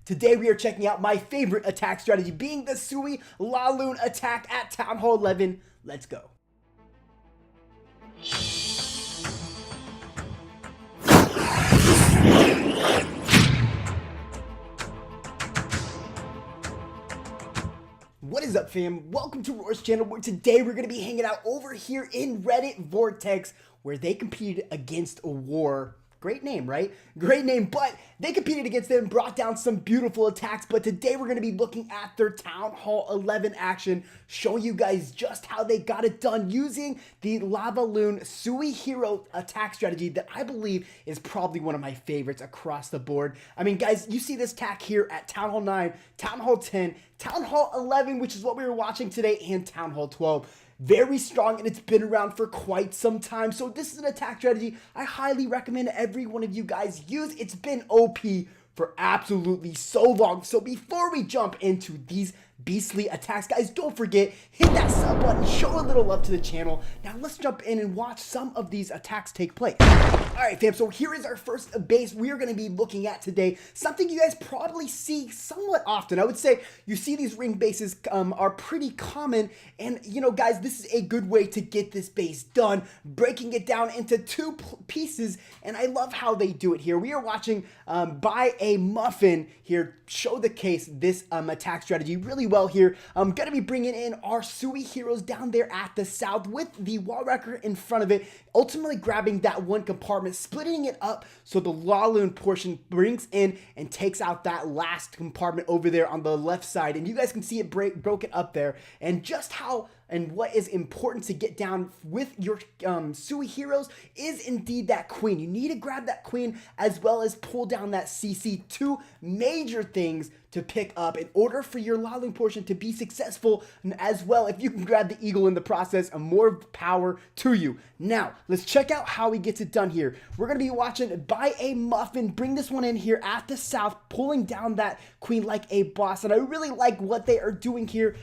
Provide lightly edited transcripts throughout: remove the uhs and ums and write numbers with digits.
Today we are checking out my favorite attack strategy, being the Sui LaLoon attack at Town Hall 11. Let's go. What is up, fam? Welcome to Roar's channel, where today we're going to be hanging out over here in Reddit Vortex, where they competed against a war. Great name, right? Great name, but they competed against them, brought down some beautiful attacks, but today we're going to be looking at their Town Hall 11 action, showing you guys just how they got it done using the LaLoon Suey hero attack strategy that I believe is probably one of my favorites across the board. I mean, guys, you see this attack here at Town Hall 9, Town Hall 10, Town Hall 11, which is what we were watching today, and Town Hall 12. Very strong, and it's been around for quite some time. So this is an attack strategy I highly recommend every one of you guys use. It's been OP for absolutely so long. So before we jump into these beastly attacks, guys, don't forget, hit that sub button, show a little love to the channel. Now let's jump in and watch some of these attacks take place. Alright, fam, so here is our first base we are going to be looking at today. Something you guys probably see somewhat often. I would say you see these ring bases are pretty common, and you know, guys, this is a good way to get this base done, breaking it down into two pieces, and I love how they do it here. We are watching by a muffin here show the case this attack strategy really well here. I'm gonna be bringing in our Suey heroes down there at the south with the wall wrecker in front of it, ultimately grabbing that one compartment, splitting it up so the LaLoon portion brings in and takes out that last compartment over there on the left side, and you guys can see it broken up there, and just how and what is important to get down with your Suey heroes is indeed that queen. You need to grab that queen as well as pull down that CC. Two major things to pick up in order for your LaLoon portion to be successful, and as well, if you can grab the eagle in the process, more power to you. Now, let's check out how he gets it done here. We're going to be watching by a muffin, bring this one in here at the south, pulling down that queen like a boss, and I really like what they are doing here,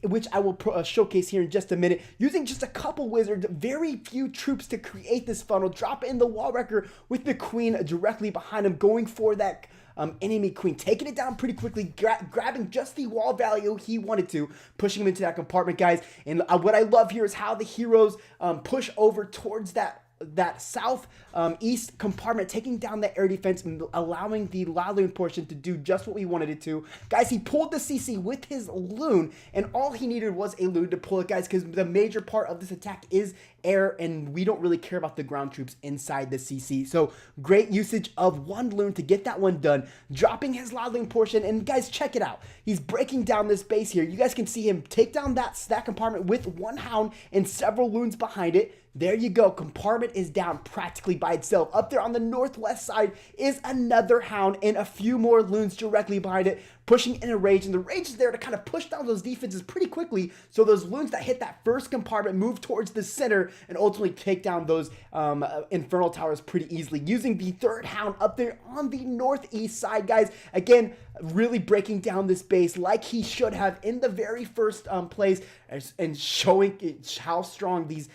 which I will showcase here in just a minute, using just a couple wizards, very few troops to create this funnel, drop in the wall wrecker with the queen directly behind him, going for that enemy queen, taking it down pretty quickly, grabbing just the wall value he wanted to, pushing him into that compartment, guys. And what I love here is how the heroes push over towards that south east compartment, taking down the air defense and allowing the LaLoon portion to do just what we wanted it to. Guys, he pulled the CC with his Loon, and all he needed was a Loon to pull it, guys, because the major part of this attack is air, and we don't really care about the ground troops inside the CC. So great usage of one Loon to get that one done, dropping his LaLoon portion, and guys, check it out. He's breaking down this base here. You guys can see him take down that compartment with one hound and several Loons behind it. There you go. Compartment is down practically by itself. Up there on the northwest side is another hound and a few more Loons directly behind it, pushing in a rage. And the rage is there to kind of push down those defenses pretty quickly, so those Loons that hit that first compartment move towards the center and ultimately take down those infernal towers pretty easily, using the third hound up there on the northeast side, guys. Again, really breaking down this base like he should have in the very first place, and showing how strong these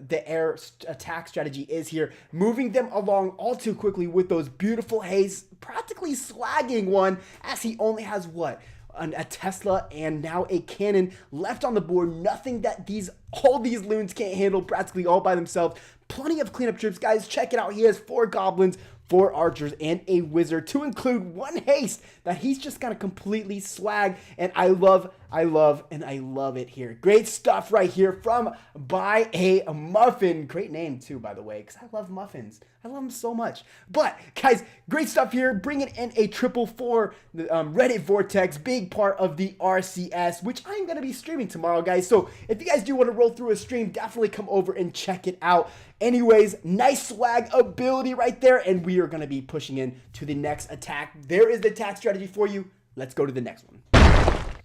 the air attack strategy is here, moving them along all too quickly with those beautiful haze, practically slagging one as he only has what, a Tesla and now a cannon left on the board. Nothing that all these Loons can't handle, practically all by themselves. Plenty of cleanup troops, guys. Check it out. He has 4 goblins, 4 archers, and a wizard, to include 1 haste that he's just gonna completely swag, and I love it here. Great stuff right here from By a Muffin. Great name too, by the way, because I love muffins. I love them so much. But guys, great stuff here. Bringing in a 444 Reddit Vortex, big part of the RCS, which I'm gonna be streaming tomorrow, guys. So if you guys do want to roll through a stream, definitely come over and check it out. Anyways, nice swag ability right there, and we are going to be pushing in to the next attack. There is the attack strategy for you. Let's go to the next one.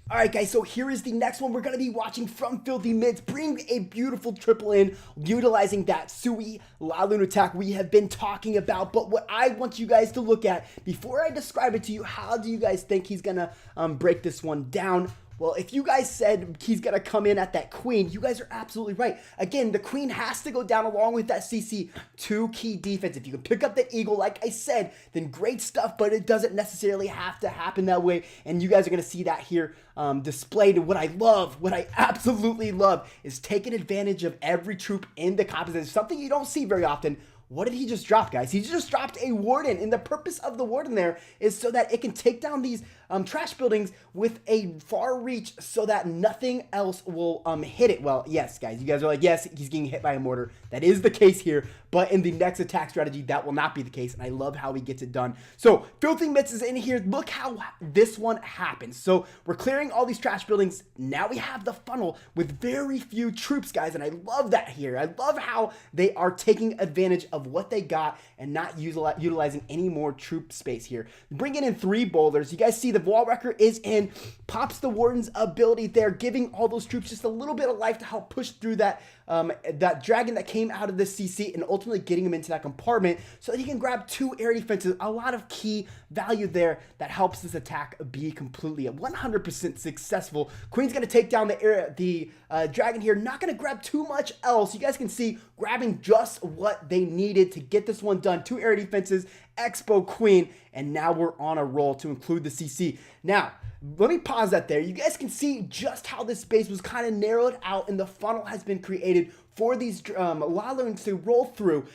Alright, guys, so here is the next one we're going to be watching from Filthy Mids. Bring a beautiful triple in, utilizing that Sui LaLoon attack we have been talking about. But what I want you guys to look at, before I describe it to you, how do you guys think he's going to break this one down? Well, if you guys said he's going to come in at that queen, you guys are absolutely right. Again, the queen has to go down along with that CC. Two key defense. If you can pick up the eagle, like I said, then great stuff, but it doesn't necessarily have to happen that way. And you guys are going to see that here displayed. And what I love, what I absolutely love, is taking advantage of every troop in the composition. Something you don't see very often. What did he just drop, guys? He just dropped a warden, and the purpose of the warden there is so that it can take down these trash buildings with a far reach so that nothing else will hit it. Well, yes, guys, you guys are like, yes, he's getting hit by a mortar. That is the case here, but in the next attack strategy, that will not be the case, and I love how he gets it done. So, Filthy Mitts is in here. Look how this one happens. So, we're clearing all these trash buildings. Now we have the funnel with very few troops, guys, and I love that here. I love how they are taking advantage of what they got and not utilizing any more troop space here. Bringing in 3 boulders. You guys see the wall wrecker is in, pops the warden's ability there, giving all those troops just a little bit of life to help push through that that dragon that came out of the CC and ultimately getting him into that compartment so that he can grab 2 air defenses. A lot of key value there that helps this attack be completely 100% successful. Queen's going to take down the dragon here. Not going to grab too much else. You guys can see grabbing just what they needed to get this one done. 2 air defenses, Expo Queen, and now we're on a roll to include the CC. Now, let me pause that there. You guys can see just how this space was kind of narrowed out and the funnel has been created for these LaLoons to roll through.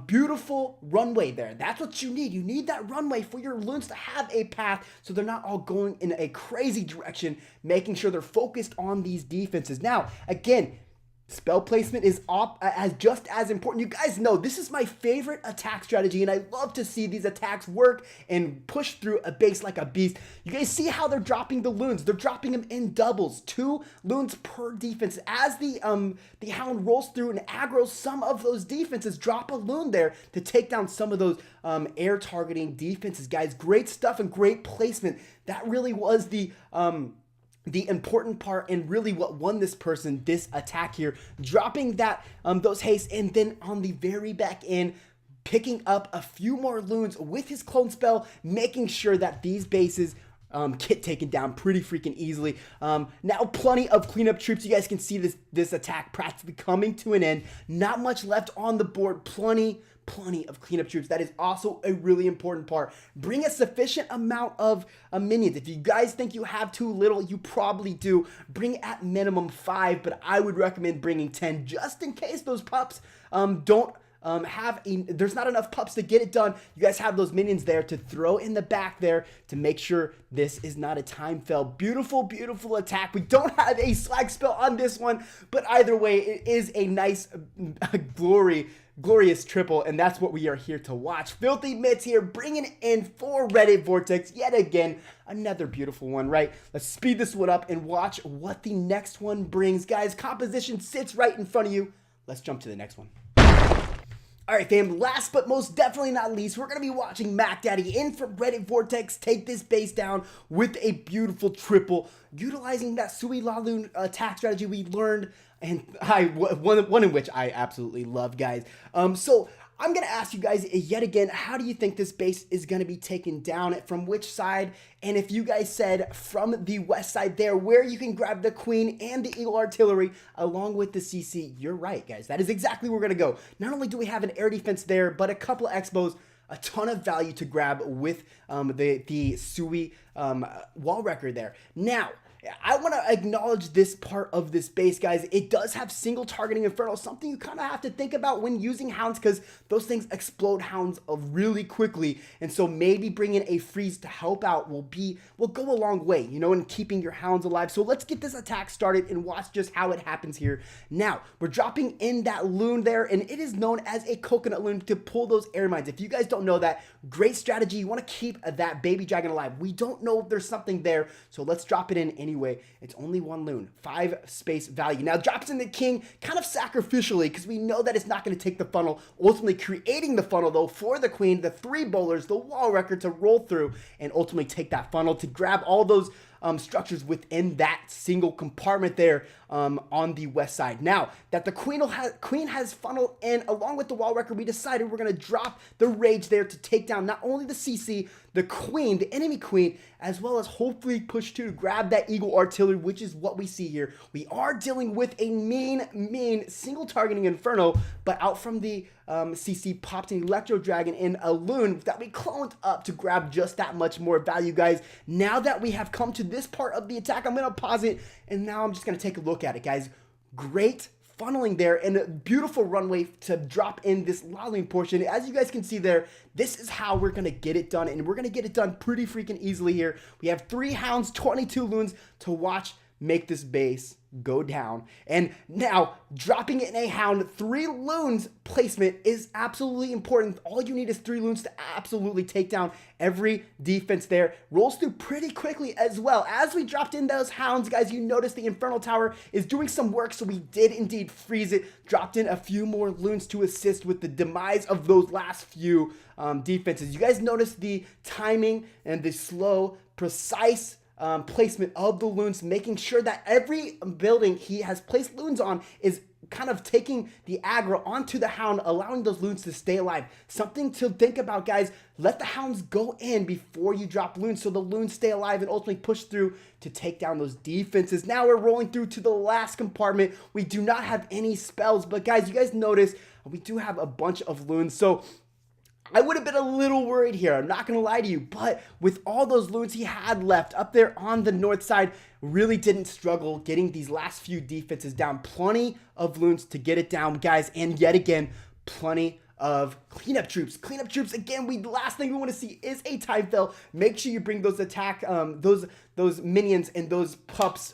Beautiful runway there. That's what you need. You need that runway for your loons to have a path so they're not all going in a crazy direction, making sure they're focused on these defenses. Now, again, spell placement is just as important. You guys know this is my favorite attack strategy, and I love to see these attacks work and push through a base like a beast. You guys see how they're dropping the loons. They're dropping them in doubles, 2 loons per defense. As the hound rolls through and aggroes some of those defenses, drop a loon there to take down some of those air targeting defenses. Guys, great stuff and great placement. That really was the important part and really what won this person this attack here, dropping that those haste, and then on the very back end picking up a few more loons with his clone spell, making sure that these bases get taken down pretty freaking easily. Now plenty of cleanup troops. You guys can see this attack practically coming to an end. Not much left on the board. Plenty of cleanup troops. That is also a really important part. Bring a sufficient amount of minions. If you guys think you have too little, you probably do. Bring at minimum 5, but I would recommend bringing 10 just in case those pups don't there's not enough pups to get it done. You guys have those minions there to throw in the back there to make sure this is not a time fail. Beautiful, beautiful attack. We don't have a slag spell on this one, but either way, it is a nice glorious triple, and that's what we are here to watch. Filthy Mitts here bringing in for Reddit Vortex yet again. Another beautiful one, right? Let's speed this one up and watch what the next one brings. Guys, composition sits right in front of you. Let's jump to the next one. All right, fam, last but most definitely not least, we're going to be watching Mac Daddy in from Reddit Vortex take this base down with a beautiful triple, utilizing that Sui LaLoon attack strategy we learned, and one in which I absolutely love, guys. So I'm going to ask you guys yet again, how do you think this base is going to be taken down, from which side? And if you guys said from the west side there, where you can grab the queen and the eagle artillery along with the CC, you're right, guys. That is exactly where we're going to go. Not only do we have an air defense there, but a couple of expos, a ton of value to grab with the Suey wall wrecker there. Now, I want to acknowledge this part of this base, guys. It does have single targeting Inferno, something you kind of have to think about when using hounds, because those things explode hounds really quickly. And so maybe bringing a freeze to help out will go a long way, you know, in keeping your hounds alive. So let's get this attack started and watch just how it happens here. Now, we're dropping in that loon there, and it is known as a coconut loon to pull those air mines. If you guys don't know that, great strategy. You want to keep that baby dragon alive. We don't know if there's something there, so let's drop it in anyway. It's only 1 loon, 5 space value. Now drops in the king kind of sacrificially, because we know that it's not going to take the funnel, ultimately creating the funnel though for the queen, the 3 bowlers, the wall wrecker to roll through and ultimately take that funnel to grab all those structures within that single compartment there on the west side. Now that the queen has funneled in along with the wall wrecker, we decided we're going to drop the rage there to take down not only the CC, the queen, the enemy queen, as well as hopefully push 2 to grab that eagle artillery, which is what we see here. We are dealing with a mean single targeting inferno, but out from the CC popped an electro dragon and a loon that we cloned up to grab just that much more value, guys. Now that we have come to this part of the attack, I'm going to pause it, and now I'm just going to take a look at it, guys. Great funneling there and a beautiful runway to drop in this LaLoon portion. As you guys can see there, this is how we're going to get it done, and we're going to get it done pretty freaking easily here. We have 3 hounds, 22 loons to watch make this base go down. And now dropping it in a hound, 3 loons placement is absolutely important. All you need is 3 loons to absolutely take down every defense there. Rolls through pretty quickly as well. As we dropped in those hounds, guys, you notice the infernal tower is doing some work, so we did indeed freeze it. Dropped in a few more loons to assist with the demise of those last few defenses. You guys notice the timing and the slow, precise placement of the loons, making sure that every building he has placed loons on is kind of taking the aggro onto the hound, allowing those loons to stay alive. Something to think about, guys. Let the hounds go in before you drop loons so the loons stay alive and ultimately push through to take down those defenses. Now we're rolling through to the last compartment. We do not have any spells, but guys, you guys notice we do have a bunch of loons, so I would have been a little worried here, I'm not going to lie to you, but with all those loons he had left up there on the north side, really didn't struggle getting these last few defenses down. Plenty of loons to get it down, guys, and yet again, plenty of cleanup troops. Cleanup troops, again, the last thing we want to see is a time fail. Make sure you bring those attack, those minions and those pups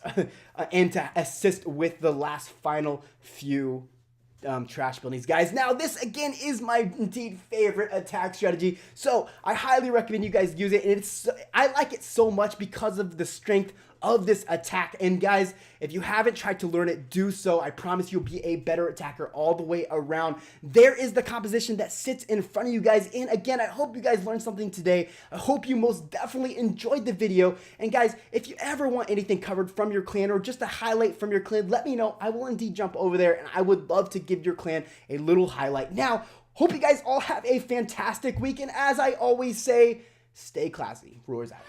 in to assist with the last final few trash buildings, guys. Now this again is my indeed favorite attack strategy, so I highly recommend you guys use it, and I like it so much because of the strength of this attack. And guys, if you haven't tried to learn it, do so. I promise you'll be a better attacker all the way around. There is the composition that sits in front of you guys, and again, I hope you guys learned something today. I hope you most definitely enjoyed the video, and guys, if you ever want anything covered from your clan or just a highlight from your clan, let me know. I will indeed jump over there, and I would love to give your clan a little highlight. Now, hope you guys all have a fantastic week, and as I always say, stay classy. Roars out.